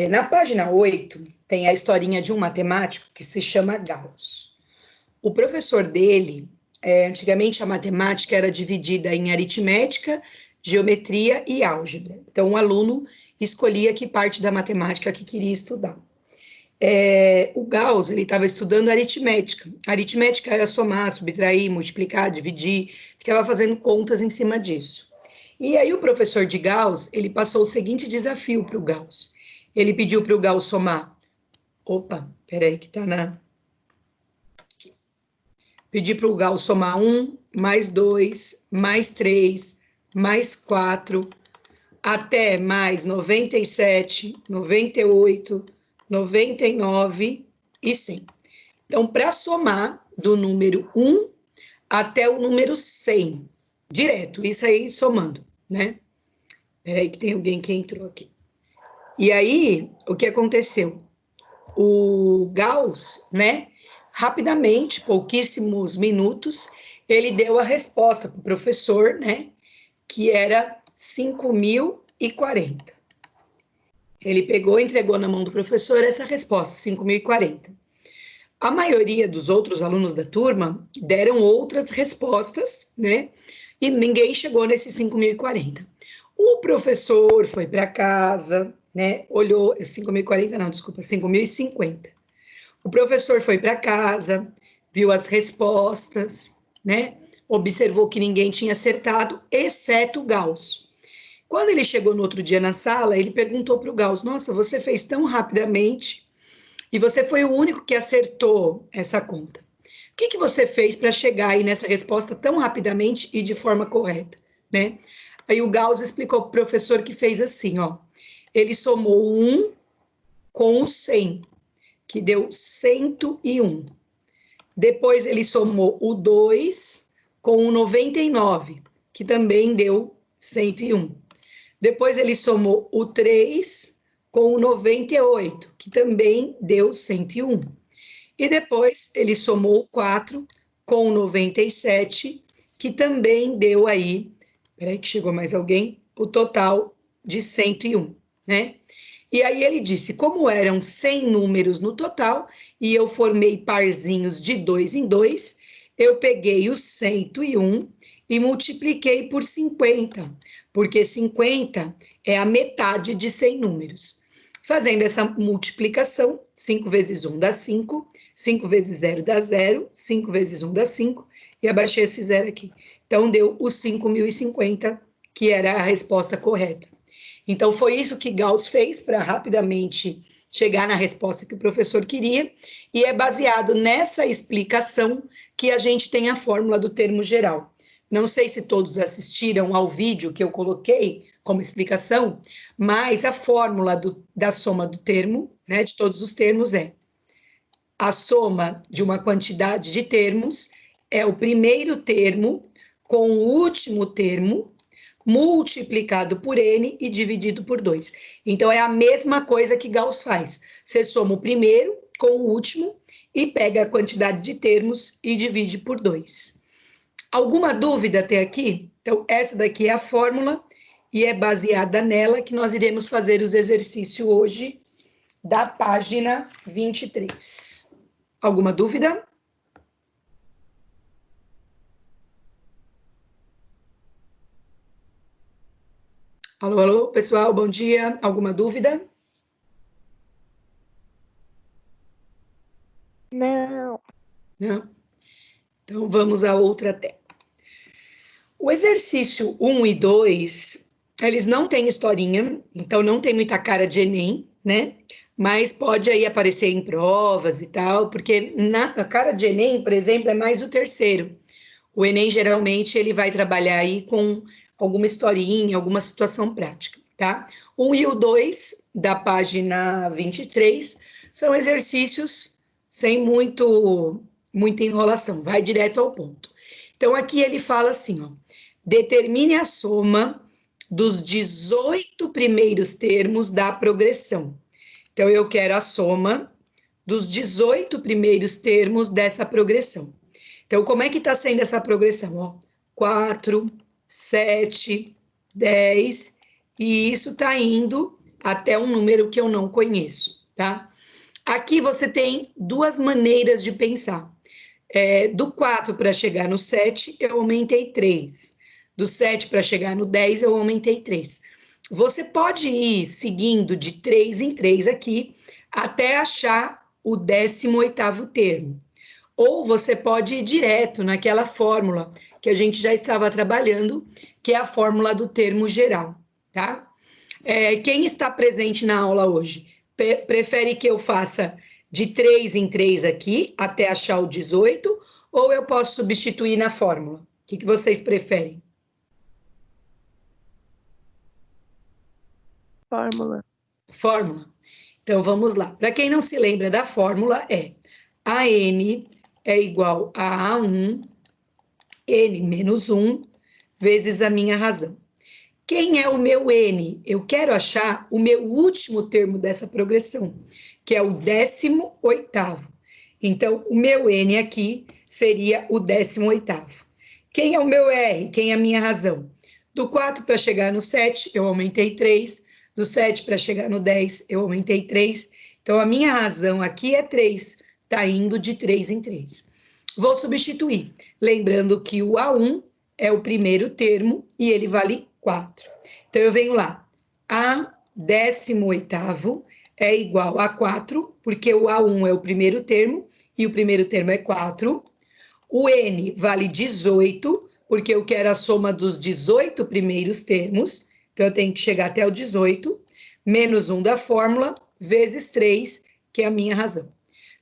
Na página 8, tem a historinha de um matemático que se chama Gauss. O professor dele, antigamente a matemática era dividida em aritmética, geometria e álgebra. Então, o aluno escolhia que parte da matemática que queria estudar. O Gauss, ele estava estudando aritmética. A aritmética era somar, subtrair, multiplicar, dividir, ficava fazendo contas em cima disso. E aí o professor de Gauss, ele passou o seguinte desafio para o Gauss. Ele pediu para o Gauss somar. Peraí que tá na... Aqui. Pediu para o Gauss somar 1, mais 2, mais 3, mais 4, até mais 97, 98, 99 e 100. Então, para somar do número 1 até o número 100, direto, isso aí somando, né? Peraí que tem alguém que entrou aqui. E aí, o que aconteceu? O Gauss, né, rapidamente, pouquíssimos minutos, ele deu a resposta para o professor, né, que era 5.040. Ele pegou e entregou na mão do professor essa resposta, 5.040. A maioria dos outros alunos da turma deram outras respostas, né, e ninguém chegou nesses 5.040. O professor foi para casa, né, olhou, 5.040 não, desculpa, 5.050. O professor foi para casa, viu as respostas, né, observou que ninguém tinha acertado, exceto o Gauss. Quando ele chegou no outro dia na sala, ele perguntou para o Gauss, nossa, você fez tão rapidamente e você foi o único que acertou essa conta. O que você fez para chegar aí nessa resposta tão rapidamente e de forma correta, né? Aí o Gauss explicou para o professor que fez assim, ó. Ele somou 1 com o 100, que deu 101. Depois ele somou o 2 com o 99, que também deu 101. Depois ele somou o 3 com o 98, que também deu 101. E depois ele somou o 4 com o 97, que também deu aí, peraí que chegou mais alguém, o total de 101, né? E aí ele disse, como eram 100 números no total, e eu formei parzinhos de 2 em 2, eu peguei os 101 e multipliquei por 50, porque 50 é a metade de 100 números. Fazendo essa multiplicação, 5 vezes 1 dá 5, 5 vezes 0 dá 0, 5 vezes 1 dá 5, e abaixei esse zero aqui. Então, deu os 5.050, que era a resposta correta. Então, foi isso que Gauss fez para rapidamente chegar na resposta que o professor queria, e é baseado nessa explicação que a gente tem a fórmula do termo geral. Não sei se todos assistiram ao vídeo que eu coloquei como explicação, mas a fórmula da soma do termo, né, de todos os termos, é a soma de uma quantidade de termos é o primeiro termo com o último termo multiplicado por n e dividido por 2. Então, é a mesma coisa que Gauss faz. Você soma o primeiro com o último e pega a quantidade de termos e divide por 2. Alguma dúvida até aqui? Então, essa daqui é a fórmula e é baseada nela que nós iremos fazer os exercícios hoje da página 23. Alguma dúvida? Alô, alô, pessoal, bom dia. Alguma dúvida? Não. Não? Então, vamos à outra tela. O exercício 1 e 2, eles não têm historinha, então não tem muita cara de Enem, né? Mas pode aí aparecer em provas e tal, porque na cara de Enem, por exemplo, é mais o terceiro. O Enem, geralmente, ele vai trabalhar aí com alguma historinha, alguma situação prática, tá? O 1 e o 2, da página 23, são exercícios sem muita enrolação, vai direto ao ponto. Então, aqui ele fala assim, ó, determine a soma dos 18 primeiros termos da progressão. Então, eu quero a soma dos 18 primeiros termos dessa progressão. Então, como é que está sendo essa progressão? Ó, 4, 7, 10, e isso está indo até um número que eu não conheço, tá? Aqui você tem duas maneiras de pensar. Do 4 para chegar no 7, eu aumentei 3. Do 7 para chegar no 10, eu aumentei 3. Você pode ir seguindo de 3 em 3 aqui, até achar o 18º termo. Ou você pode ir direto naquela fórmula que a gente já estava trabalhando, que é a fórmula do termo geral, tá? Quem está presente na aula hoje, prefere que eu faça de 3 em 3 aqui, até achar o 18, ou eu posso substituir na fórmula? O que vocês preferem? Fórmula. Fórmula. Então, vamos lá. Para quem não se lembra da fórmula, AN é igual a A1, N menos 1, vezes a minha razão. Quem é o meu N? Eu quero achar o meu último termo dessa progressão, que é o 18º. Então, o meu N aqui seria o 18º. Quem é o meu R? Quem é a minha razão? Do 4 para chegar no 7, eu aumentei 3. Do 7 para chegar no 10, eu aumentei 3. Então, a minha razão aqui é 3. Está indo de 3 em 3. Vou substituir. Lembrando que o A1 é o primeiro termo e ele vale 4. Então, eu venho lá. A 18º é igual a 4, porque o A1 é o primeiro termo e o primeiro termo é 4. O N vale 18, porque eu quero a soma dos 18 primeiros termos. Então, eu tenho que chegar até o 18, menos 1 da fórmula, vezes 3, que é a minha razão.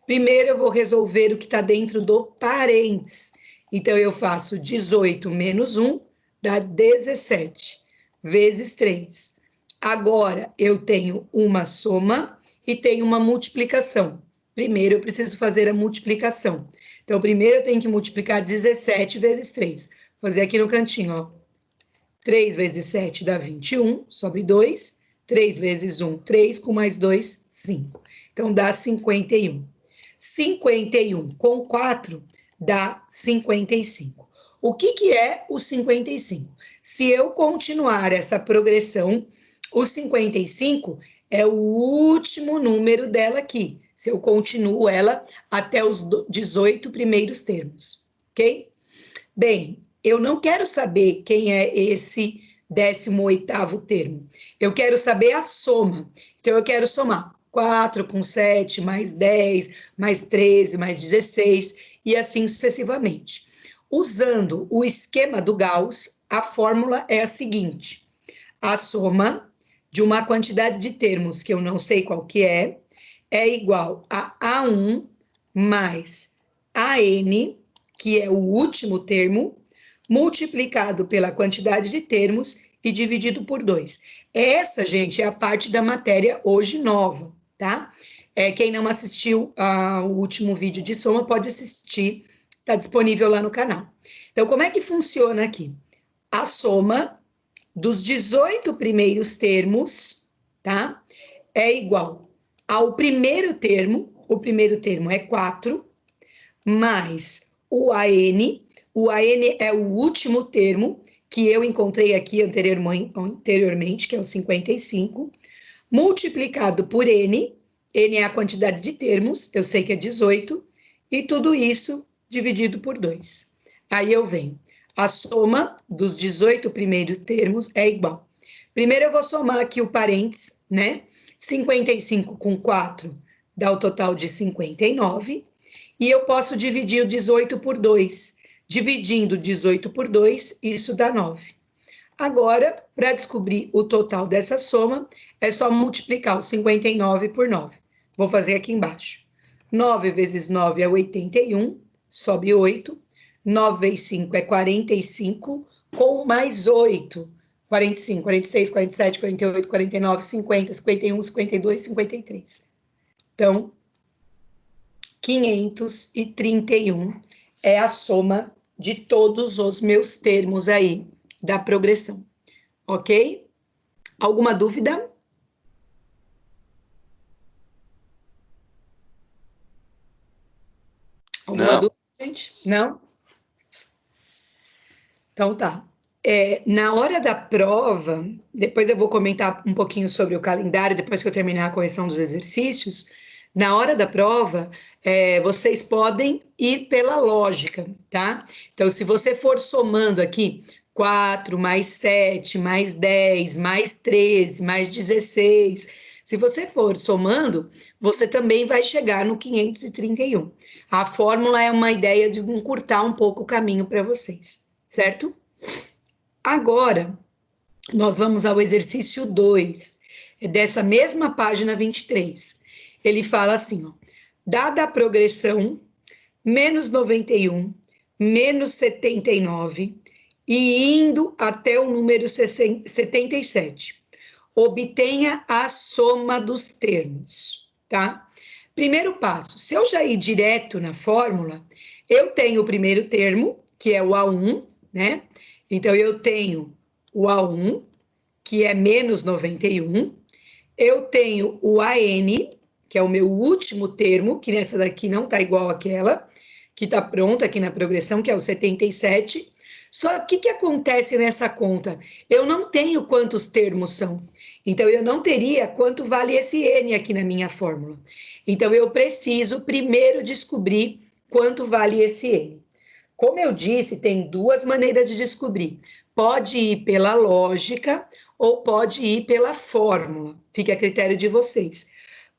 Primeiro, eu vou resolver o que está dentro do parênteses. Então, eu faço 18 menos 1, dá 17, vezes 3. Agora, eu tenho uma soma e tenho uma multiplicação. Primeiro, eu preciso fazer a multiplicação. Então, primeiro, eu tenho que multiplicar 17 vezes 3. Vou fazer aqui no cantinho, ó. 3 vezes 7 dá 21, sobe 2. 3 vezes 1, 3, com mais 2, 5. Então, dá 51. 51 com 4 dá 55. O que é o 55? Se eu continuar essa progressão, o 55 é o último número dela aqui. Se eu continuo ela até os 18 primeiros termos, ok? Bem, eu não quero saber quem é esse 18º termo. Eu quero saber a soma. Então, eu quero somar 4 com 7, mais 10, mais 13, mais 16, e assim sucessivamente. Usando o esquema do Gauss, a fórmula é a seguinte: a soma de uma quantidade de termos que eu não sei qual que é igual a A1 mais AN, que é o último termo, multiplicado pela quantidade de termos e dividido por 2. Essa, gente, é a parte da matéria hoje nova, tá? Quem não assistiu ao último vídeo de soma pode assistir, está disponível lá no canal. Então, como é que funciona aqui? A soma dos 18 primeiros termos, tá? É igual ao primeiro termo, o primeiro termo é 4, mais o AN. O AN é o último termo que eu encontrei aqui anteriormente, que é o 55, multiplicado por N. N é a quantidade de termos, eu sei que é 18, e tudo isso dividido por 2. Aí eu venho. A soma dos 18 primeiros termos é igual. Primeiro eu vou somar aqui o parênteses, né? 55 com 4 dá o total de 59. E eu posso dividir o 18 por 2. Dividindo 18 por 2, isso dá 9. Agora, para descobrir o total dessa soma, é só multiplicar o 59 por 9. Vou fazer aqui embaixo. 9 vezes 9 é 81, sobe 8. 9 vezes 5 é 45, com mais 8. 45, 46, 47, 48, 49, 50, 51, 52, 53. Então, 531 é a soma de todos os meus termos aí da progressão, ok? Alguma dúvida? Alguma Não. dúvida, gente? Não? Então tá. Na hora da prova, depois eu vou comentar um pouquinho sobre o calendário, depois que eu terminar a correção dos exercícios. Na hora da prova, vocês podem ir pela lógica, tá? Então, se você for somando aqui 4 mais 7, mais 10, mais 13, mais 16, se você for somando, você também vai chegar no 531. A fórmula é uma ideia de encurtar um pouco o caminho para vocês, certo? Agora, nós vamos ao exercício 2, dessa mesma página 23. Ele fala assim, ó, dada a progressão, menos 91, menos 79, e indo até o número 77. Obtenha a soma dos termos, tá? Primeiro passo, se eu já ir direto na fórmula, eu tenho o primeiro termo, que é o A1, né? Então, eu tenho o A1, que é menos 91. Eu tenho o AN, que é o meu último termo, que nessa daqui não está igual àquela, que está pronta aqui na progressão, que é o 77. Só que o que acontece nessa conta? Eu não tenho quantos termos são. Então, eu não teria quanto vale esse N aqui na minha fórmula. Então, eu preciso primeiro descobrir quanto vale esse N. Como eu disse, tem duas maneiras de descobrir. Pode ir pela lógica ou pode ir pela fórmula. Fica a critério de vocês.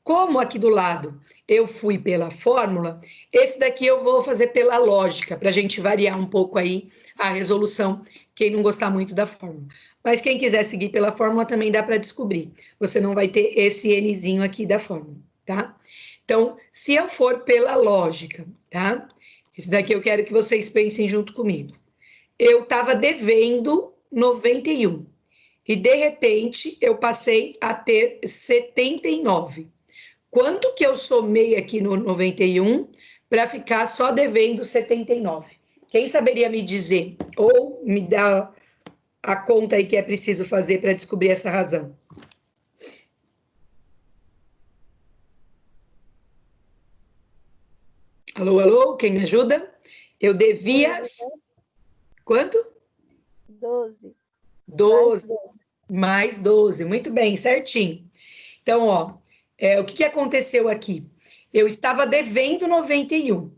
Como aqui do lado eu fui pela fórmula, esse daqui eu vou fazer pela lógica, para a gente variar um pouco aí a resolução, quem não gostar muito da fórmula. Mas quem quiser seguir pela fórmula também dá para descobrir. Você não vai ter esse Nzinho aqui da fórmula, tá? Então, se eu for pela lógica, tá? Esse daqui eu quero que vocês pensem junto comigo. Eu estava devendo 91 e de repente eu passei a ter 79. Quanto que eu somei aqui no 91 para ficar só devendo 79? Quem saberia me dizer ou me dar a conta aí que é preciso fazer para descobrir essa razão? Alô, alô, quem me ajuda? Eu devia... Quanto? 12. 12. Mais 12. Muito bem, certinho. Então, ó, o que aconteceu aqui? Eu estava devendo 91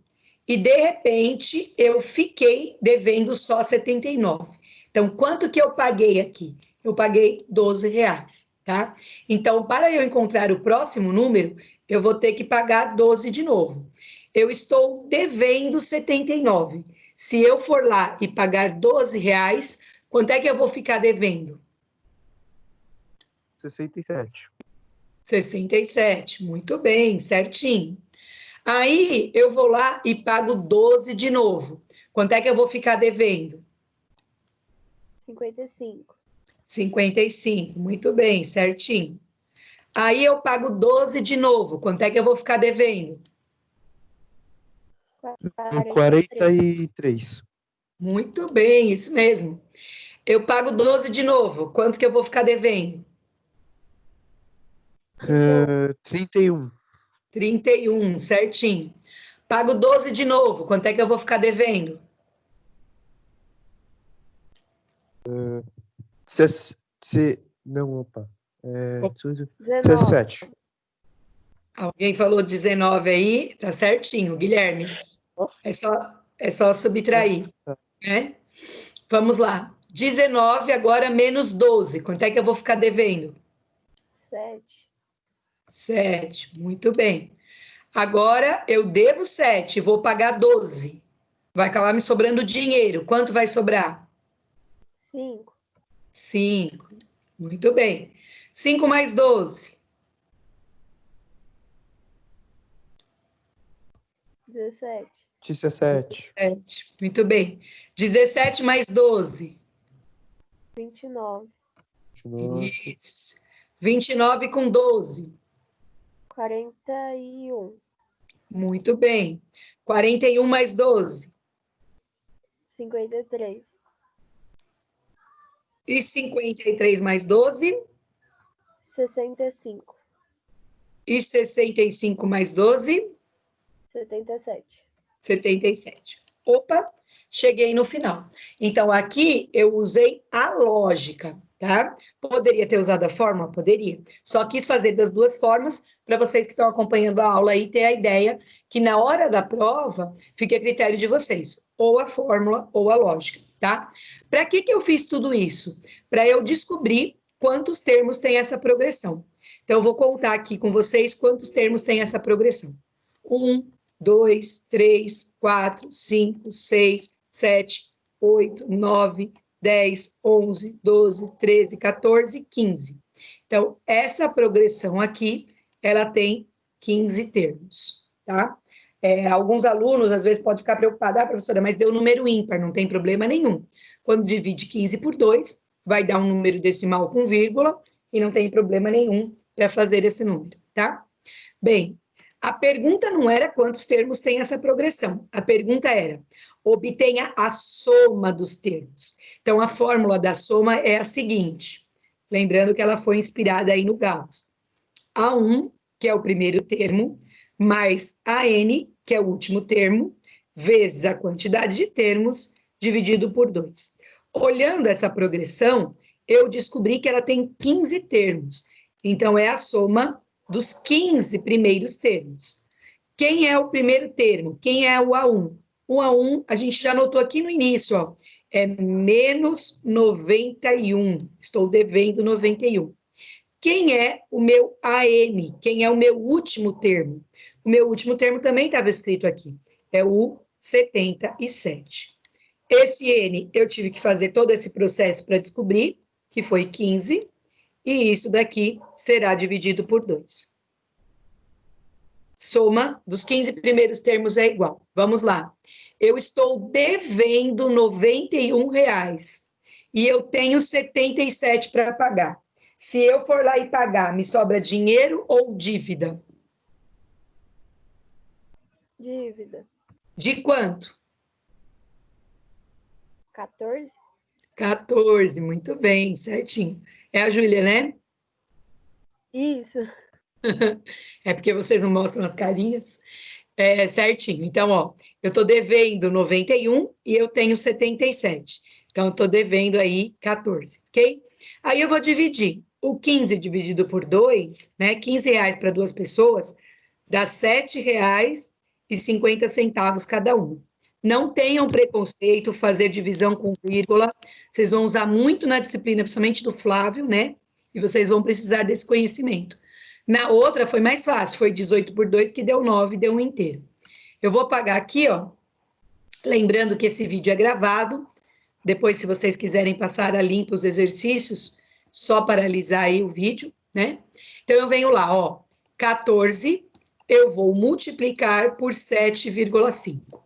e, de repente, eu fiquei devendo só 79. Então, quanto que eu paguei aqui? Eu paguei 12 reais, tá? Então, para eu encontrar o próximo número, eu vou ter que pagar 12 de novo. Eu estou devendo 79. Se eu for lá e pagar 12 reais, quanto é que eu vou ficar devendo? 67. 67, muito bem, certinho. Aí eu vou lá e pago 12 de novo. Quanto é que eu vou ficar devendo? 55. 55, muito bem, certinho. Aí eu pago 12 de novo. Quanto é que eu vou ficar devendo? 43. Muito bem, isso mesmo. Eu pago 12 de novo. Quanto que eu vou ficar devendo? 31. 31, certinho. Pago 12 de novo. Quanto é que eu vou ficar devendo? 17. Alguém falou 19 aí, tá certinho, Guilherme. É só subtrair, né? Vamos lá. 19 agora menos 12. Quanto é que eu vou ficar devendo? 7. 7. Muito bem. Agora eu devo 7, vou pagar 12. Vai acabar me sobrando dinheiro. Quanto vai sobrar? 5. 5. Muito bem. 5 mais 12. 17. 17. 7. Muito bem. 17 mais 12. 29. 29. Isso. 29 com 12. 41. Muito bem. 41 mais 12. 53. E 53 mais 12. 65. E 65 mais 12. 77. 77. Opa, cheguei no final. Então, aqui eu usei a lógica, tá? Poderia ter usado a fórmula? Poderia. Só quis fazer das duas formas para vocês que estão acompanhando a aula aí ter a ideia que na hora da prova fica a critério de vocês, ou a fórmula ou a lógica, tá? Para que eu fiz tudo isso? Para eu descobrir quantos termos tem essa progressão. Então, eu vou contar aqui com vocês quantos termos tem essa progressão. 1, 2, 3, 4, 5, 6, 7, 8, 9, 10, 11, 12, 13, 14, 15. Então, essa progressão aqui, ela tem 15 termos, tá? Alguns alunos, às vezes, podem ficar preocupados, professora, mas deu número ímpar, não tem problema nenhum. Quando divide 15 por 2, vai dar um número decimal com vírgula, e não tem problema nenhum para fazer esse número, tá? Bem, a pergunta não era quantos termos tem essa progressão. A pergunta era, obtenha a soma dos termos. Então, a fórmula da soma é a seguinte. Lembrando que ela foi inspirada aí no Gauss. A1, que é o primeiro termo, mais AN, que é o último termo, vezes a quantidade de termos, dividido por 2. Olhando essa progressão, eu descobri que ela tem 15 termos. Então, é a soma dos 15 primeiros termos. Quem é o primeiro termo? Quem é o A1? O A1, a gente já notou aqui no início, ó, é menos 91. Estou devendo 91. Quem é o meu AN? Quem é o meu último termo? O meu último termo também estava escrito aqui. É o 77. Esse N, eu tive que fazer todo esse processo para descobrir, que foi 15, e isso daqui será dividido por 2. Soma dos 15 primeiros termos é igual. Vamos lá. Eu estou devendo R$ 91 e eu tenho 77 para pagar. Se eu for lá e pagar, me sobra dinheiro ou dívida? Dívida. De quanto? 14? 14, muito bem, certinho. É a Júlia, né? Isso. É porque vocês não mostram as carinhas. É, certinho. Então, ó, eu estou devendo 91 e eu tenho 77. Então, eu estou devendo aí 14, ok? Aí eu vou dividir. O 15 dividido por 2, né? R$ 15 para duas pessoas, dá R$ 7,50 cada um. Não tenham preconceito, fazer divisão com vírgula. Vocês vão usar muito na disciplina, principalmente do Flávio, né? E vocês vão precisar desse conhecimento. Na outra foi mais fácil, foi 18 por 2, que deu 9, deu um inteiro. Eu vou apagar aqui, ó, lembrando que esse vídeo é gravado. Depois, se vocês quiserem passar a limpo os exercícios, só paralisar aí o vídeo, né? Então, eu venho lá, ó, 14, eu vou multiplicar por 7,5.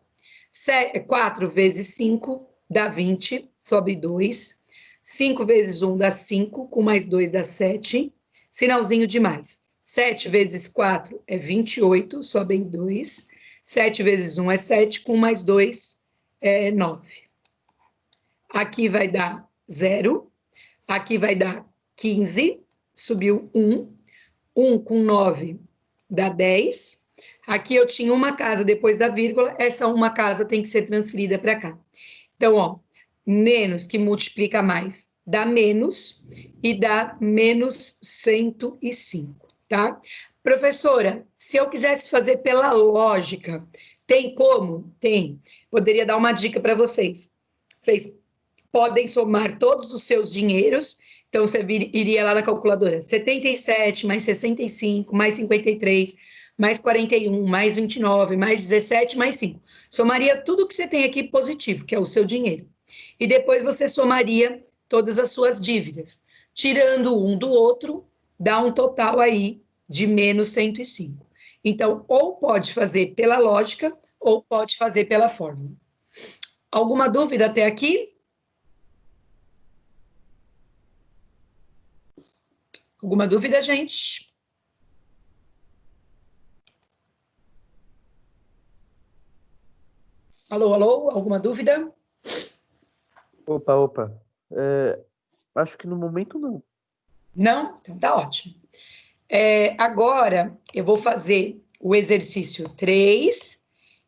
4 vezes 5 dá 20, sobe 2. 5 vezes 1 dá 5, com mais 2 dá 7. Sinalzinho de mais. 7 vezes 4 é 28, sobem 2. 7 vezes 1 é 7, com mais 2 é 9. Aqui vai dar 0. Aqui vai dar 15, subiu 1. 1 com 9 dá 10. Aqui eu tinha uma casa depois da vírgula, essa uma casa tem que ser transferida para cá. Então, ó, menos que multiplica mais dá menos e dá menos 105, tá? Professora, se eu quisesse fazer pela lógica, tem como? Tem. Poderia dar uma dica para vocês. Vocês podem somar todos os seus dinheiros. Então, você iria lá na calculadora, 77 mais 65, mais 53, mais 41, mais 29, mais 17, mais 5. Somaria tudo que você tem aqui positivo, que é o seu dinheiro. E depois você somaria todas as suas dívidas. Tirando um do outro, dá um total aí de menos 105. Então, ou pode fazer pela lógica, ou pode fazer pela fórmula. Alguma dúvida até aqui? Alguma dúvida, gente? Alô, alô? Alguma dúvida? Opa. Acho que no momento não. Não? Então tá ótimo. Agora eu vou fazer o exercício 3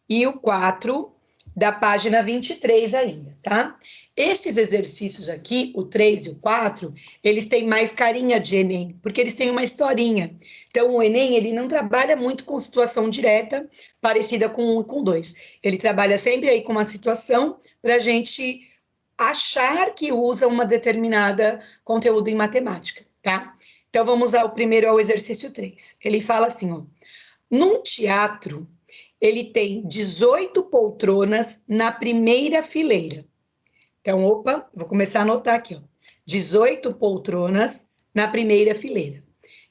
e o 4 da página 23 ainda, tá? Esses exercícios aqui, o 3 e o 4, eles têm mais carinha de Enem, porque eles têm uma historinha. Então, o Enem, ele não trabalha muito com situação direta, parecida com 1 e com 2. Ele trabalha sempre aí com uma situação para a gente achar que usa uma determinada conteúdo em matemática, tá? Então, vamos ao primeiro, ao exercício 3. Ele fala assim, ó, num teatro, ele tem 18 poltronas na primeira fileira. Então, opa, vou começar a anotar aqui, ó. 18 poltronas na primeira fileira.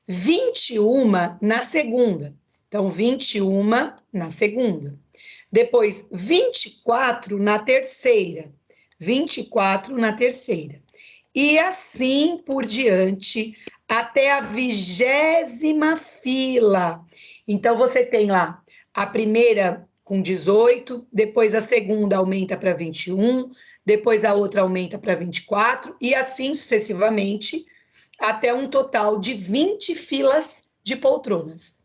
21 na segunda. Então, 21 na segunda. Depois, 24 na terceira. 24 na terceira. E assim por diante, até a 20ª fila. Então, você tem lá a primeira com 18, depois a segunda aumenta para 21, depois a outra aumenta para 24, e assim sucessivamente, até um total de 20 filas de poltronas.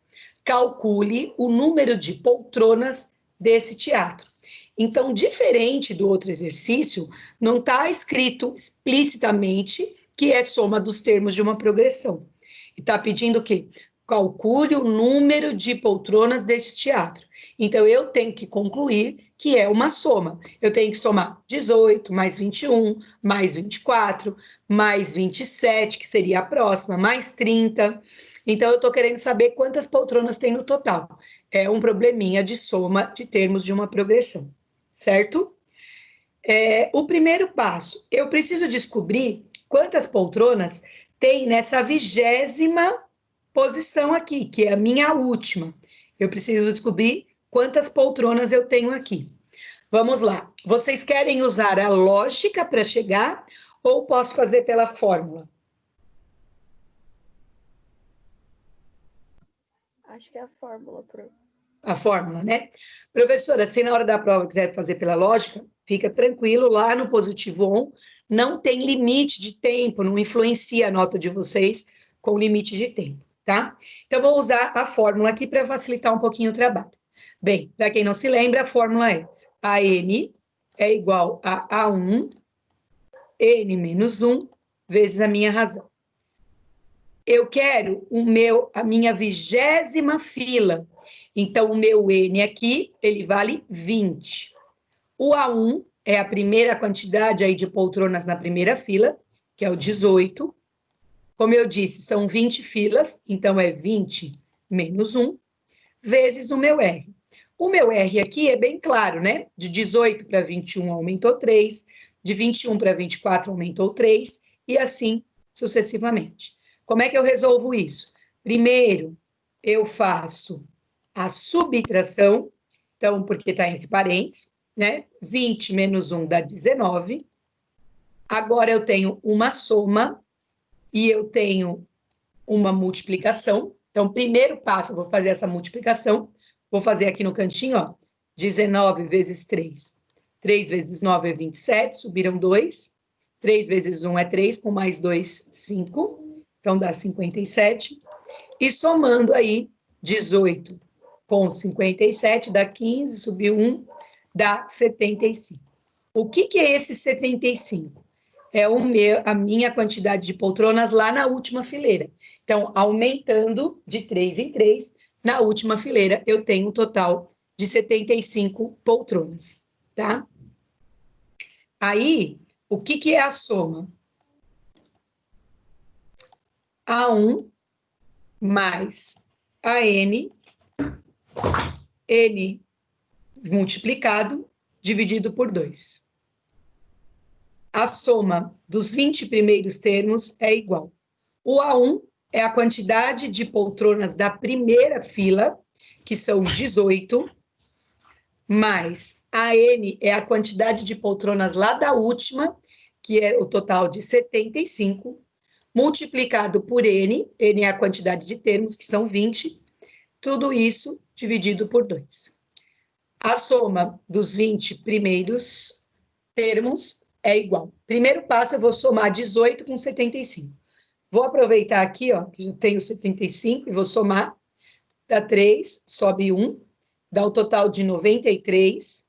Calcule o número de poltronas desse teatro. Então, diferente do outro exercício, não está escrito explicitamente que é soma dos termos de uma progressão. E está pedindo o quê? Calcule o número de poltronas deste teatro. Então, eu tenho que concluir que é uma soma. Eu tenho que somar 18, mais 21, mais 24, mais 27, que seria a próxima, mais 30. Então, eu estou querendo saber quantas poltronas tem no total. É um probleminha de soma de termos de uma progressão, certo? O primeiro passo, eu preciso descobrir quantas poltronas tem nessa 20ª posição aqui, que é a minha última. Eu preciso descobrir quantas poltronas eu tenho aqui. Vamos lá. Vocês querem usar a lógica para chegar ou posso fazer pela fórmula? Acho que é a fórmula, Pro. A fórmula, né? Professora, se na hora da prova quiser fazer pela lógica, fica tranquilo, lá no positivo on, não tem limite de tempo, não influencia a nota de vocês com limite de tempo, tá? Então, vou usar a fórmula aqui para facilitar um pouquinho o trabalho. Bem, para quem não se lembra, a fórmula é AN é igual a A1, N menos 1, vezes a minha razão. Eu quero a minha 20ª fila. Então, o meu N aqui, ele vale 20. O A1 é a primeira quantidade aí de poltronas na primeira fila, que é o 18. Como eu disse, são 20 filas, então é 20 menos 1, vezes o meu R. O meu R aqui é bem claro, né? De 18 para 21 aumentou 3, de 21 para 24 aumentou 3, e assim sucessivamente. Como é que eu resolvo isso? Primeiro, eu faço a subtração, então, porque está entre parênteses, né? 20 menos 1 dá 19. Agora eu tenho uma soma e eu tenho uma multiplicação. Então, primeiro passo, eu vou fazer essa multiplicação. Vou fazer aqui no cantinho, ó, 19 vezes 3. 3 vezes 9 é 27, subiram 2. 3 vezes 1 é 3, com mais 2, 5. Então, dá 57. E somando aí, 18 com 57, dá 15, subiu 1, dá 75. O que é esse 75? É a minha quantidade de poltronas lá na última fileira. Então, aumentando de 3 em 3, na última fileira eu tenho um total de 75 poltronas, tá? Aí, o que é a soma? A1 mais a N multiplicado, dividido por 2. A soma dos 20 primeiros termos é igual. O A1 é a quantidade de poltronas da primeira fila, que são 18, mais a N é a quantidade de poltronas lá da última, que é o total de 75, multiplicado por N é a quantidade de termos, que são 20, tudo isso dividido por 2. A soma dos 20 primeiros termos é igual. Primeiro passo, eu vou somar 18 com 75. Vou aproveitar aqui, ó, que eu tenho 75, e vou somar. Dá 3, sobe 1, dá o total de 93.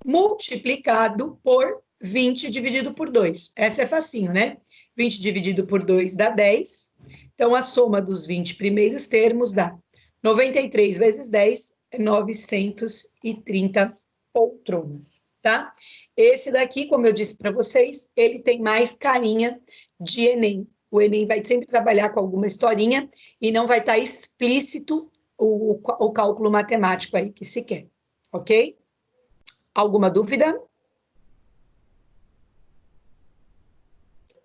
multiplicado por 20 dividido por 2. Essa é facinho, né? 20 dividido por 2 dá 10. Então, a soma dos 20 primeiros termos dá 93 vezes 10 é 930 poltronas, tá? Esse daqui, como eu disse para vocês, ele tem mais carinha de Enem. O Enem vai sempre trabalhar com alguma historinha e não vai estar explícito o cálculo matemático aí que se quer, ok? Alguma dúvida?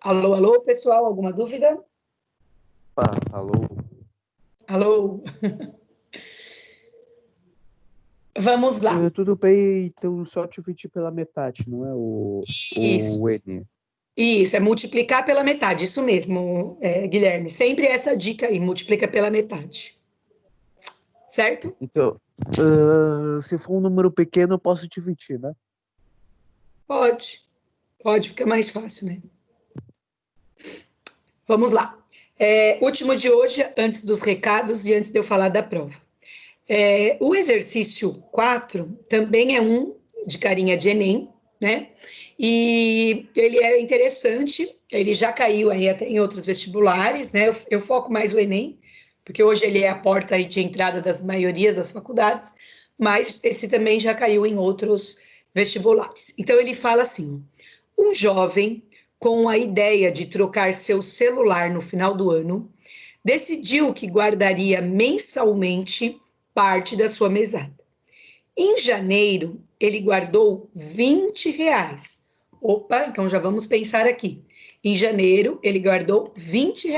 Alô, alô, pessoal, alguma dúvida? Alô. Alô? Vamos lá. Tudo bem, então só dividir pela metade, não é Isso, o N. isso, é multiplicar pela metade, isso mesmo, Guilherme. Sempre essa dica aí, multiplica pela metade. Certo? Então, se for um número pequeno, eu posso dividir, né? Pode, fica mais fácil, né? Vamos lá. Último de hoje, antes dos recados e antes de eu falar da prova. O exercício 4 também é um de carinha de Enem, né? E ele é interessante, ele já caiu aí até em outros vestibulares, né? Eu foco mais o Enem, porque hoje ele é a porta aí de entrada das maiorias das faculdades, mas esse também já caiu em outros vestibulares. Então ele fala assim: um jovem com a ideia de trocar seu celular no final do ano decidiu que guardaria mensalmente parte da sua mesada. Em janeiro, ele guardou R$ 20. Opa, então já vamos pensar aqui. Em janeiro, ele guardou R$ 20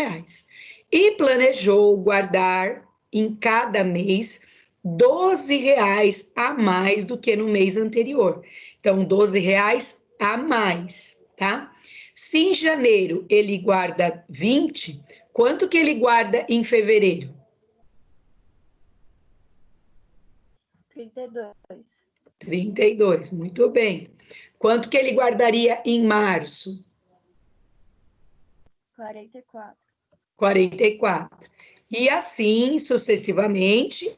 e planejou guardar em cada mês R$ 12 a mais do que no mês anterior. Então, R$ 12 a mais, tá? Se em janeiro ele guarda 20, quanto que ele guarda em fevereiro? 32. 32, muito bem. Quanto que ele guardaria em março? 44. 44. E assim sucessivamente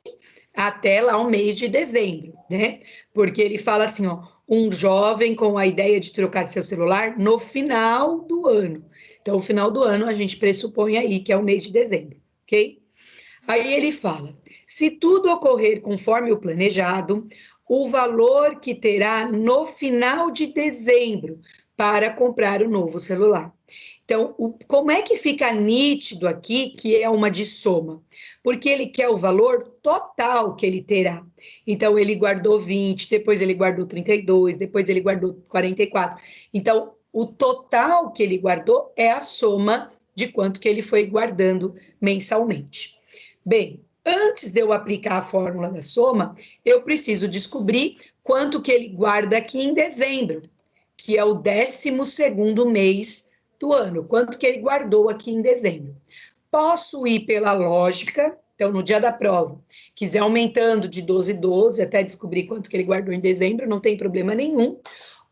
até lá o mês de dezembro, né? Porque ele fala assim, ó, um jovem com a ideia de trocar seu celular no final do ano. Então, o final do ano a gente pressupõe aí que é o mês de dezembro, ok? Aí ele fala: se tudo ocorrer conforme o planejado, o valor que terá no final de dezembro para comprar o novo celular. Então, como é que fica nítido aqui que é uma de soma? Porque ele quer o valor total que ele terá. Então, ele guardou 20, depois ele guardou 32, depois ele guardou 44. Então, o total que ele guardou é a soma de quanto que ele foi guardando mensalmente. Bem, antes de eu aplicar a fórmula da soma, eu preciso descobrir quanto que ele guarda aqui em dezembro, que é o 12º mês do ano. Quanto que ele guardou aqui em dezembro? Posso ir pela lógica, então no dia da prova, quiser aumentando de 12 em 12 até descobrir quanto que ele guardou em dezembro, não tem problema nenhum.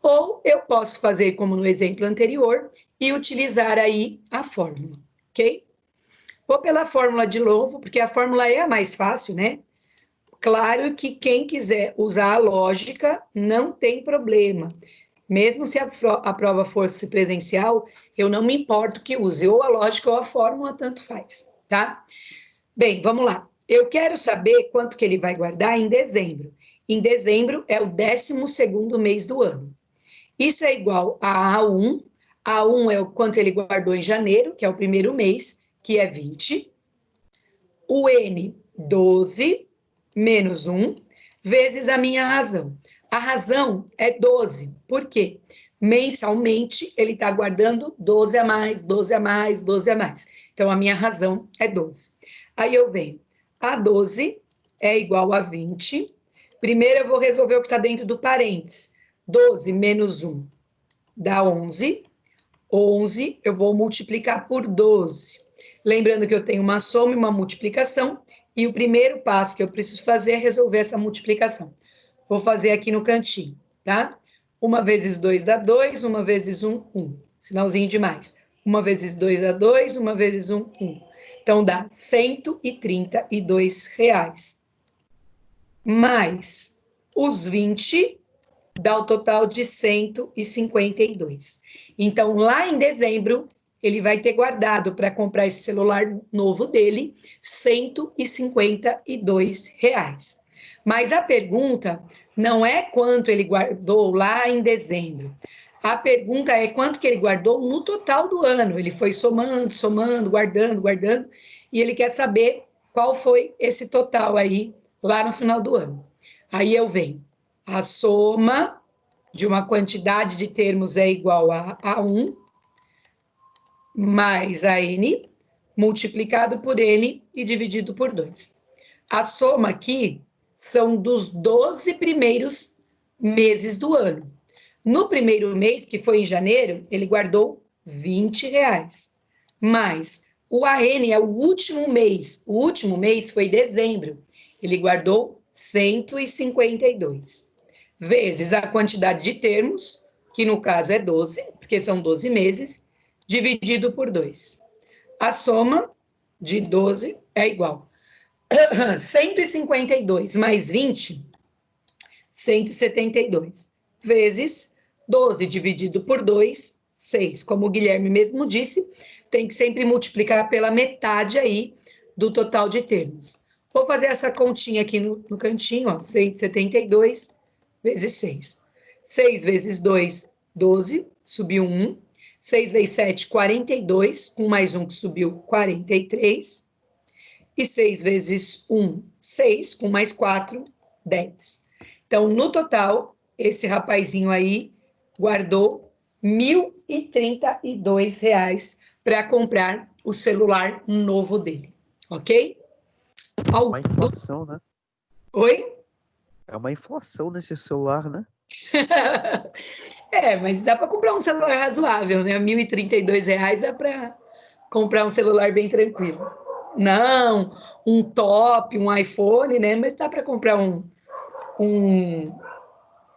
Ou eu posso fazer como no exemplo anterior e utilizar aí a fórmula, ok? Vou pela fórmula de novo, porque a fórmula é a mais fácil, né? Claro que quem quiser usar a lógica não tem problema. Mesmo se a prova fosse presencial, eu não me importo que use ou a lógica ou a fórmula, tanto faz, tá? Bem, vamos lá. Eu quero saber quanto que ele vai guardar em dezembro. Em dezembro é o 12º mês do ano. Isso é igual a A1. A1 é o quanto ele guardou em janeiro, que é o primeiro mês, que é 20. O N, 12, menos 1, vezes a minha razão. A razão é 12. Por quê? Mensalmente, ele está guardando 12 a mais, 12 a mais, 12 a mais. Então, a minha razão é 12. Aí eu venho. A 12 é igual a 20. Primeiro, eu vou resolver o que está dentro do parênteses. 12 menos 1 dá 11. 11 eu vou multiplicar por 12. Lembrando que eu tenho uma soma e uma multiplicação, e o primeiro passo que eu preciso fazer é resolver essa multiplicação. Vou fazer aqui no cantinho, tá? 1 vezes 2 dá 2, 1 vezes 1, 1. Sinalzinho de mais. 1 vezes 2 dá 2, 1 vezes 1, 1. Então, dá R$ 132. Mais os 20 dá o total de 152. Então, lá em dezembro, ele vai ter guardado para comprar esse celular novo dele, R$ 152. Mas a pergunta não é quanto ele guardou lá em dezembro. A pergunta é quanto que ele guardou no total do ano. Ele foi somando, somando, guardando, guardando, e ele quer saber qual foi esse total aí lá no final do ano. Aí eu venho. A soma de uma quantidade de termos é igual a 1 mais a n multiplicado por n e dividido por 2. A soma aqui são dos 12 primeiros meses do ano. No primeiro mês, que foi em janeiro, ele guardou R$ 20. Mas o AN é o último mês. O último mês foi dezembro. Ele guardou 152. Vezes a quantidade de termos, que no caso é 12, porque são 12 meses, dividido por 2. A soma de 12 é igual a 152 mais 20, 172, vezes 12 dividido por 2, 6. Como o Guilherme mesmo disse, tem que sempre multiplicar pela metade aí do total de termos. Vou fazer essa continha aqui no cantinho, ó, 172 vezes 6. 6 vezes 2, 12, subiu 1. 6 vezes 7, 42, com mais 1 que subiu, 43. E 6 vezes 1, 6, com mais 4, 10. Então, no total, esse rapazinho aí guardou R$ 1.032 para comprar o celular novo dele, ok? Uma inflação, né? Oi? É uma inflação nesse celular, né? Mas dá para comprar um celular razoável, né? R$ 1.032 dá para comprar um celular bem tranquilo. Não, um top, um iPhone, né? Mas dá para comprar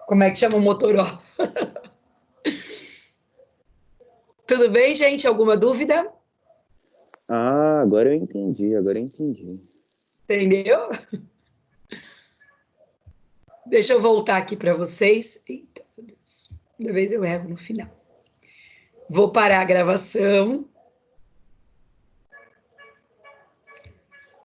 como é que chama? Um Motorola. Tudo bem, gente? Alguma dúvida? Ah, agora eu entendi, agora eu entendi. Entendeu? Deixa eu voltar aqui para vocês. Eita, meu Deus. Da vez eu erro no final. Vou parar a gravação.